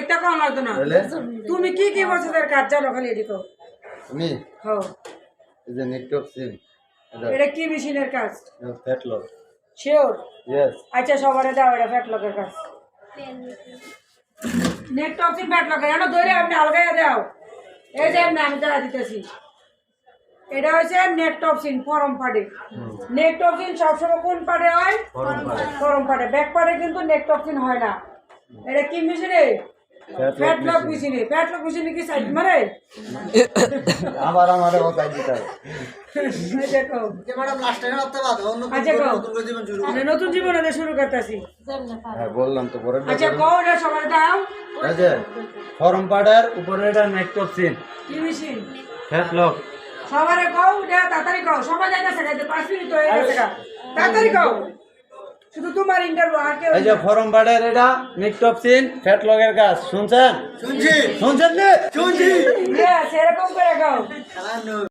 একটা কম লাগতো না তুমি কি কি বছরের কাজ জানো খালি এদিকে আমি হ্যাঁ এই যে নিকটক্সিন এটা কি মেশিনের কাজ ফ্যাট লস শিওর ইয়েস আচ্ছা সবারে দাও এটা ফ্যাট লকের কাজ নেট টক্সিন ফ্যাট লকের এটা ধরে আপনি আলগাইয়া দাও এই যে আমি যা দিতেছি এটা হচ্ছে নেট টক্সিন ফরম পাড়ে নেট টক্সিন সবসময় কোন পাড়ে হয় ফরম পাড়ে ব্যাক পাড়ে কিন্তু নেট টক্সিন হয় না এটা কি মেশিনে ফ্যাট লক মেশিনে ফ্যাট লক মেশিনে কি সাইড মারে আবার আমারে ওটাই দিতে হবে দেখো যে ম্যাডাম লাস্ট টাইম রাখতে বাদ অন্য আচ্ছা নতুন করে জীবন শুরু আমরা নতুন জীবন আদে শুরু করতেছি হ্যাঁ বললাম তো পরে আচ্ছা কও এটা সবাই দাও এই যে ফর্ম পাউডার উপরে এটা নিকটক্সিন কি মেশিন ফ্যাট লক সবারে কও এটা তাড়াতাড়ি কও সবাই যাইতেছে গাইতে 5 মিনিট হয়ে গেছে গা তাড়াতাড়ি কও শুধু তোমার ইন্টারভিউ আর কেউ এই যে ফর্ম পাউডার এটা নিকটক্সিন ফ্যাট লগের কাজ শুনছেন শুনছি শুনছেন না শুনছি সেরকম করে কও